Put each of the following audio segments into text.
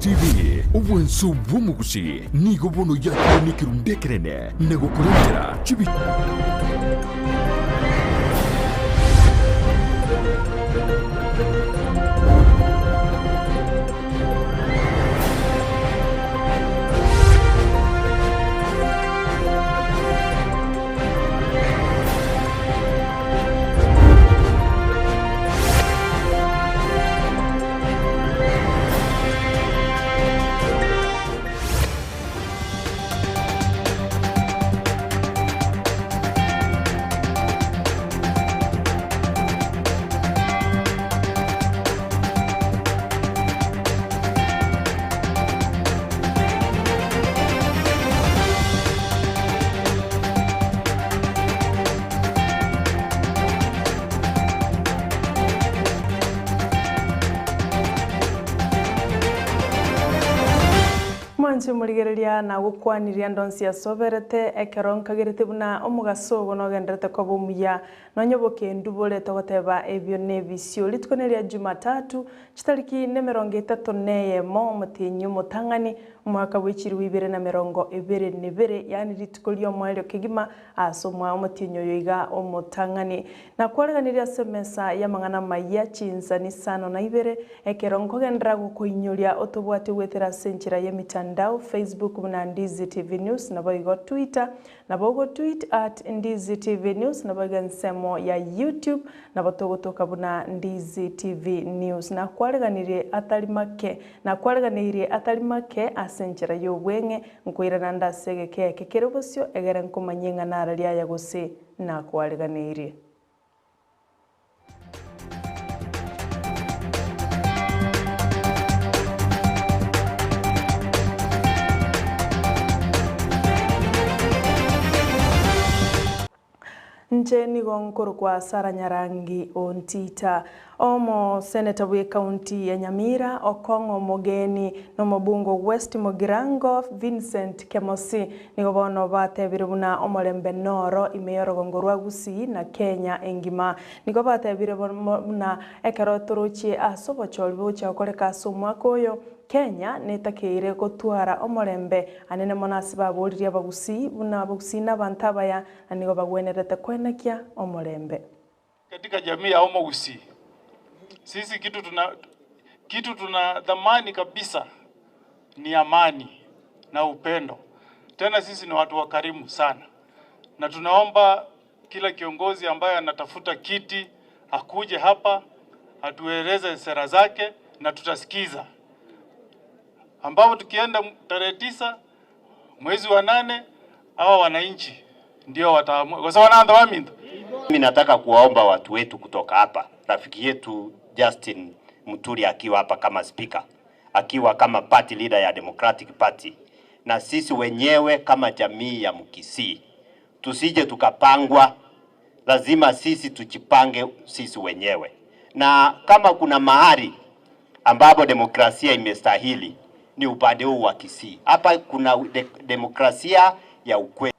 TV ubuenso bw'umuguzi nigo bono yakire kirundekerene nego kurengera chibi Murigereria na gukwaniria ndonsi asoberete ekeronka gerete buna omugaso no genderete ko bumuya no nyoboke ndubole togoteba ebyo nebisio litkoneria Jumatatu chitariki ne 34 mo mutinyu mutangani umwaka w'ikiri w'ibere na 2022 yani litkolio mwelyo kigima asomwa mutinyu yoiga omutangani na kwareganiria semesa ya mangana Amayia Chinsa Isano na Ibere ekeronko gendera gukoinyoria otobwate wetera senchira ya mitandao Facebook na Ndizi TV News na boigo Twitter na bogo tweet @Ndizi TV News na boigo nsemo ya YouTube na botogotoka buna Ndizi TV News na kwareganirie atalimake asenchera yobwenge nkwira nanda segeke kekerobosyo egere nkomanyenga nararia ya gose na kwareganirie Njeni gonkoro kwa Sara Nyarangi Ontita omo senator we county ya Nyamira okongo mogeni no mobungo West Mogirango Vincent Kemosi nigo bono batebire buna omolembe noro imeyoro gongorwa gusi na Kenya engima nigo batebire buna ekerotorochi asobochol bucha koreka somwa koyo Kenya netakeire gotwara omolembe anene monasiba boliria bagusi buna bagusi nabantabaya anigo bagwenerete kwenakia omolembe katika jamii ya omogusi. Sisi kitu tuna dhamani kabisa ni amani na upendo. Tena sisi ni watu wakarimu sana. Na tunaomba kila kiongozi ambaye anatafuta kiti akuje hapa atueleze sera zake na tutasikiza. Ambapo tukienda tarehe 9 mwezi wa 8 hawa wananchi ndio wataamua. Kwa sababu wanaanza wamindu. Mimi nataka kuwaomba watu wetu kutoka hapa. Rafiki yetu Justin Muturi akiwa hapa kama speaker, akiwa kama party leader ya Democratic Party, na sisi wenyewe kama jamii ya Mkisii tusije tukapangwa, lazima sisi tujipange sisi wenyewe. Na kama kuna mahali ambapo demokrasia imestahili ni upande huu wa Kisii. Hapa kuna demokrasia ya ukweli.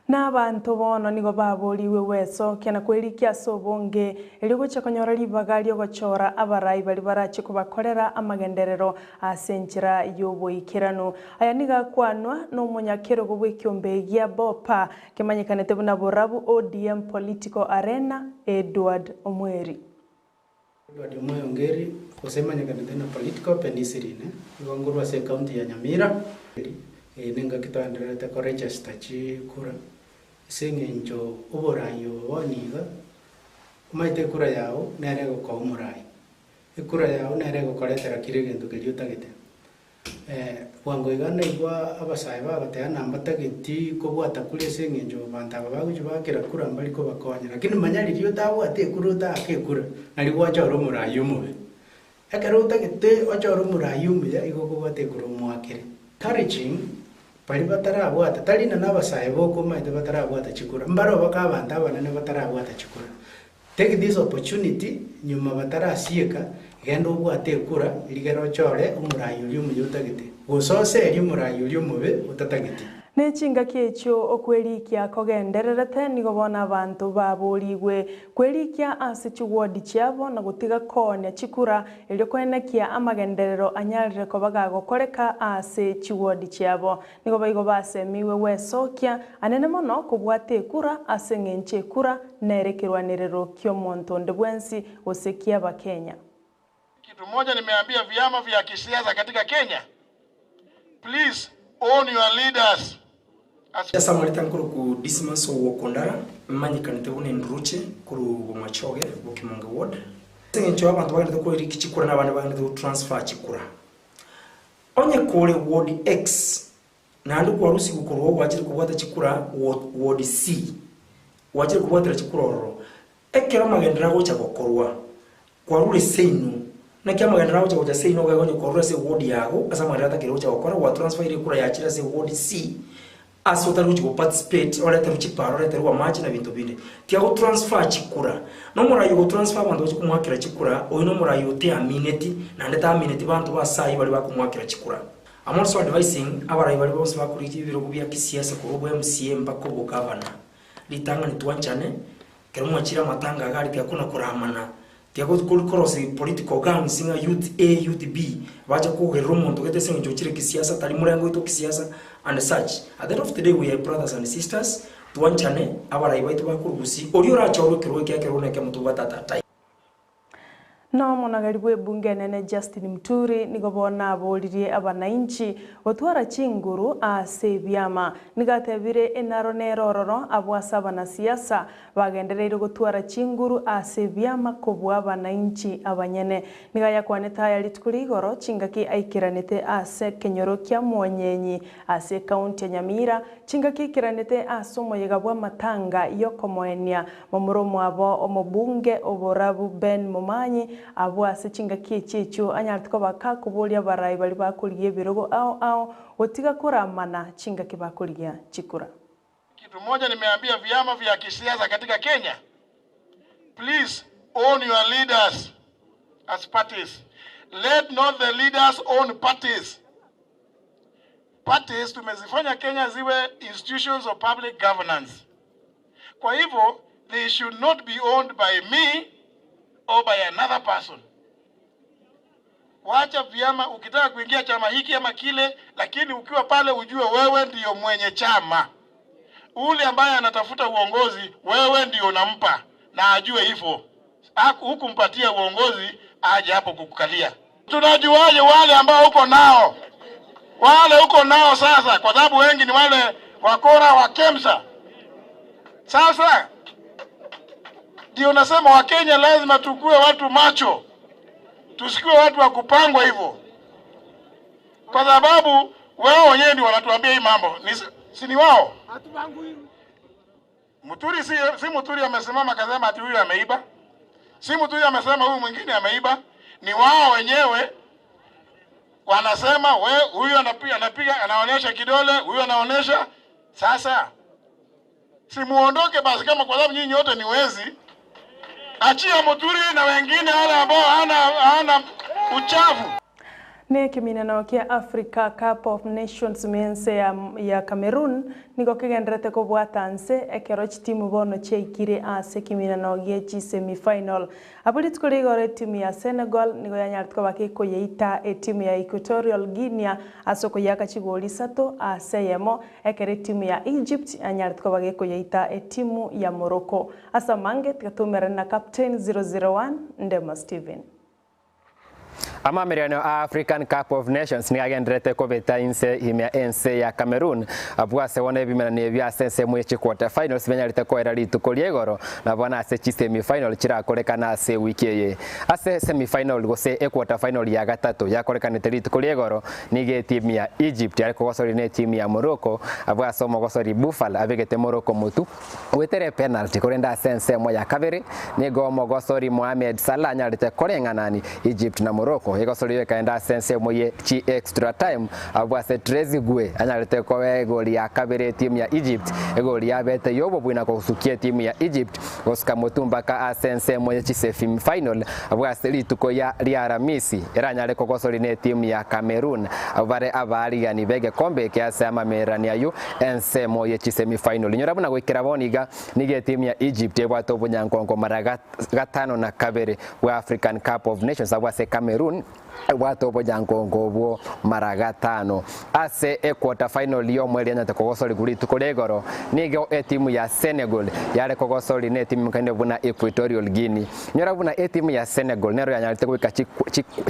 Na abantu bono nigo baboliwe weso kena kwelikia sobonge eligo chakonyora libagari ogochora abarai bali barachi kubakorera amagenderero asenchira yoboikirano aya niga kwanwa no munyakero gobwekyombegia bopa kemanyikanete buna borabu ODM political arena Edward Omweri Omweri kusema nyakanete na political penicillin ngongurwa se county ya Nyamira nenga kitandere ko register chi kura sengenjo oborayo woniga umaite kura yao nere go ko murai ikura yao nere go koretera kirigendo kiriutagete wango igana igwa abasai bagate namba tagiti ko bwata kuri sengenjo banda bagujubakira kura mbali ko bakonya lakini manyari ryo tawo ate kuruta akekura nari gwachoro murayo mube akaruta gete ochoro murayo mube igogo bate kuru mwakire encouraging pali batara abwata talina nabasaye boko maide batara abwata chikura mbaro bakabanda banane batara abwata chikura take this opportunity nyuma batara asieka gendo bwate kura ligero chore umurayo lyumuyutagete gusose lyumurayo lyumube utatagete Nechinga kiecho okwelikia kogendererete nigo bona abantu baborigwe kwelikia ase chiwodi chiabo na gutiga konya chikura elio kwenekia amagenderero anyarire kobaga gokoreka ase chiwodi chiabo nigo baigo basemiwe wesokia anene mono kubwate kura ase ngenche kura nerekerwanirero kyomonto ndebwensi osekia ba Kenya. Kitu moja nimeambia vyama vya kisiasa katika Kenya, please own your leaders. Sasa mwalitan kuru ku Dismas Wokondara manyikanite une nruche kuru bumachoge bukimunga ward. Sengencho abantu bagende ko iri kichikura n'abandi bagende transfer chikura. Onye kore ward X nandi kwa rusi gukorwa wajire kubwata chikura ward C. Wajire kubwata chikura oro. Ekera magendera go chagokorwa. Kwa rule seinu na kya magendera go chagoja seinu gagonye korwa se ward yago asa magendera kiro chagokora wa transfer iri kura yachira se ward C. Aso taruchi go participate ole taruchi paro ole taruwa match na bintu binde tiago transfer chikura no murayo go transfer abantu bari kumwakira chikura oyo no murayo te amineti na ndeta amineti bantu basayi bari bakumwakira chikura. I'm also advising abarayi bari bose bakuriki biro kubya kisiasa ko bo MCA mpako bo governor litanga ni tuanchane kero mwachira matanga gari pya kuna kuramana tiago kurikorosi political gang singa youth A youth B baje ko gero muntu gete sengo chire kisiasa tali murengo ito kisiasa and such. At the end of the day, we are brothers and sisters. Tuanchane abarayi baitu bakurugusi oriora choro kero kya kero neke mutu batata. No monagariwe bunge nene Justin Muturi nigobona abolirie abananchi otwara chinguru ase byama nigatebire enaro nerororo abwasa bana siasa bagendereire gutwara chinguru ase byama kobwa abananchi abanyene nigaya kwaneta ya litkurigoro chingaki aikiranete ase kenyoro kya monyenyi ase county ya Nyamira chingaki kiranete ase moyega bwa matanga yokomoenia momuromo abo omobunge oborabu Ben Mumanyi abwase chingaki checho anyartiko baka kubolia barayi bali bakuriye birogo ao otiga kuramana chingaki bakuriya chikura. Kitu moja nimeambia vyama vya kisiasa katika Kenya, please own your leaders as parties. Let not the leaders own parties. Parties tumezifanya Kenya ziwe institutions of public governance. Kwa hivyo they should not be owned by me or by another person. Wacha vyama, ukitaka kuingia chama hiki ama kile, lakini ukiwa pale ujue wewe ndiyo mwenye chama. Ule ambaye anatafuta uongozi, wewe ndiyo unampa na ajue hivyo. Hukumpatia uongozi aje hapo kukukalia. Tunajuaje wale ambao uko nao? Wale uko nao sasa, kwa sababu wengi ni wale wakora wa Kemsa. Sasa ndio nasema wa Kenya lazima tukue watu macho. Tusikue watu wa kupangwa hivyo. Kwa sababu wao wenyewe ndio wanatuambia hii mambo. Si ni wao? Hatupangwi. Muturi si Muturi amesimama akasema ati huyu ameiba. Si Muturi amesema huyu mwingine ameiba. Ni wao wenyewe wanasema huyu anapiga anaonyesha kidole, huyu anaonyesha. Sasa si muondoke basi kama kwa sababu nyinyi wote ni wezi. Achia Muturi na wengine wale ambao hana uchafu. Ne kiminano kia Africa Cup of Nations mense ya Cameroon nigo kigendrete ko bwatanse ekeroch timu bono cheikire ase kiminano gechi semifinal abulit ko rigore timu ya Senegal nigo yanyartko bakiko yeita timu ya Equatorial Guinea asoko yaka chigoli sato ase yemo ekere timu ya Egypt anyartko bakiko yeita timu ya Morocco asa mange tikatumere na captain 001 Ndema Steven. Amamiriano African Cup of Nations ni agendrete ko beta inse himya ense ya Cameroon abwase wone bimena ne bya sense mu yechi quarter finals benyarite ko era litukoliegoro na bwana ase chi semi final kirakorekana ase wiki ye ase semi final gose quarter final ya gatatu yakorekana litukoliegoro nige timu ya Egypt ariko gosori ne timu ya Morocco abwase mo gosori Buffalo abegete Morocco mutu wetere penalty korenda sense mo ya kabere ni go mo gosori Mohamed Salah nyarite korenganani Egypt na Morocco Togo egosoriwe kaenda sense moye chi extra time abwase Trezi Gwe anyarete kowe goli ya kabere timu ya Egypt egoli ya bete yobo bwina kusukia timu ya Egypt Oscar Mutumba ka asense moye chi semi final abwase lituko ya Aramisi eranyare kogosori ne timu ya Cameroon abare abari yani bege kombe kiasa mamerani ayu ense moye chi semi final nyorabuna gwikira boniga nige timu ya Egypt ebwato bunyankongo mara gatano na kabere wa African Cup of Nations abwase Cameroon wato bojankongo bwo mara gatano ase quarter final yo mweli anya tekogosori guri tukolegoro nigo timu ya Senegal yale kogosori ne timu kande buna Equatorial Guinea nyorabuna timu ya Senegal nero yanyalite kubika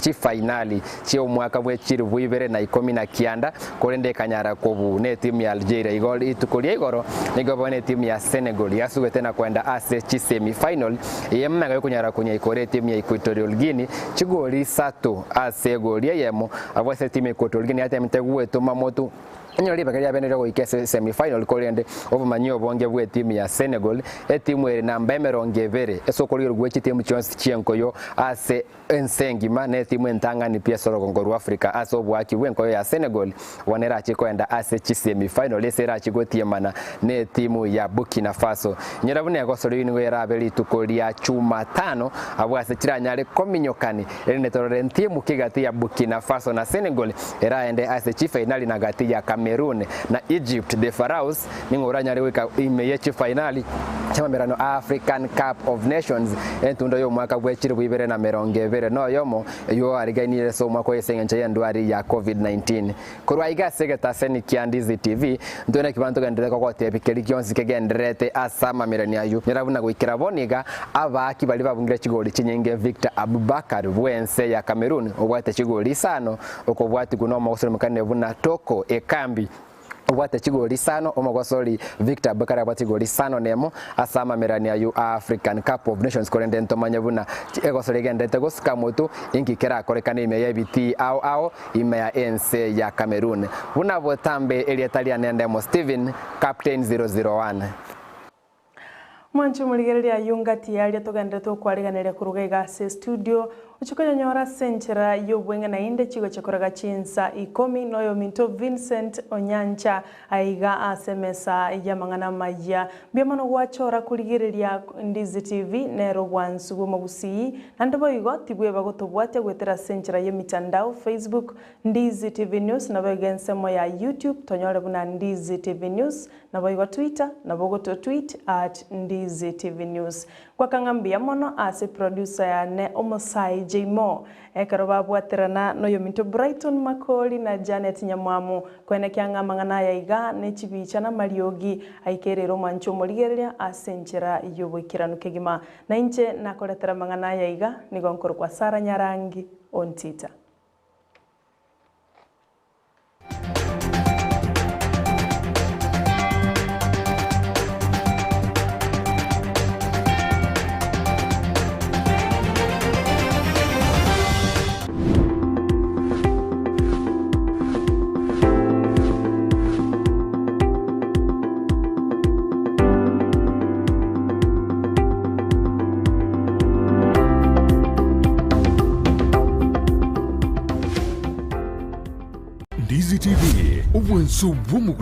chi finali chi omwaka bwe chiri Ibere na 19 korende kanyara kobu ne timu ya Algeria igol itukolegoro nigo bone timu ya Senegal yasuwe tena kwenda ase chi semi final yemna ngayo kunyara kunya ikore timu ya Equatorial Guinea chigoli sato ase goli yemo abwase timu Equatorial Guinea ate mteguwe tuma moto nyori bakaria benero go ikese semi final kolende over manyo bonge bwe timu ya Senegal timu ere namba emeronge bere esokoli rugwechi timu chonsi chienkoyo ase ensengima ne timu entanga ni pia soro kongoru Africa aso bwaki wenkoyo ya Senegal wanera chikwenda ase chi semi final esera chigotie mana ne timu ya Burkina Faso nyirabune yagosoro yini wera beli tukolia chuma tano abwase chiranyare kominyokani ene torore timu kigati ya Burkina Faso na Senegal era ende ase chi final na gati ya Cameroon na Egypt the Pharaohs ningoranya reweka imeyechi finali chama merano African Cup of Nations entundo yo mwaka bwechiri Ibere na meronge bere no yomo yo ariganire so mwako yesenga ya ndwari ya COVID-19 korwa igase taseni kia Ndizi TV ndone kibantu gandire ko tepikeri kyonsi kegenderete asama merani ayu nyirabuna gwikira boniga abaki bali babungira kigoli kinyenge Victor Abubakar bwense ya Cameroon obwate kigoli sano okobwati kuno magosoro mukane buna toko ekambi wate chigoli sano omogosori Victor Abubakar abati goli sano nemo asama merani ayu African Cup of Nations korende ntomanya buna egosori gendete gosika moto inkikera korekana ime ya biti ao ime ya ense ya Cameroon buna botambe elietalia nendemo Steven Captain 001 Mwanchu muligereria yungati yalia togende to kwariganire kuruga igase studio uchikonyonyora senchera yobwenga na inde chigo chekoraga chinsa ikomi noyo minto Vincent Onyancha aiga asemesa yamangana maya biamano gwachora kuligereria Ndizi TV nero gwansugo magusi nando igo tibwe bagotobwate gwetera senchera ye mitandao Facebook Ndizi TV News na bagense mo ya YouTube tonyore buna Ndizi TV News na bayigo Twitter na bogoto tweet @Ndizi TV News kwa kangambia mono ase producer ya ne Omosai Jmo ekaroba bwaterana no yominto Brighton Makoli na Janet Nyamwamu kwene kyanga mangana ya iga ne chibicha na Mariogi aikerero mancho moligereria asenchera yobwikiranu kegima na inche nakoletera mangana ya iga nigonkoro kwa Sara Nyarangi Ontita. Ndizi TV, ubwensu bw'umuguzi.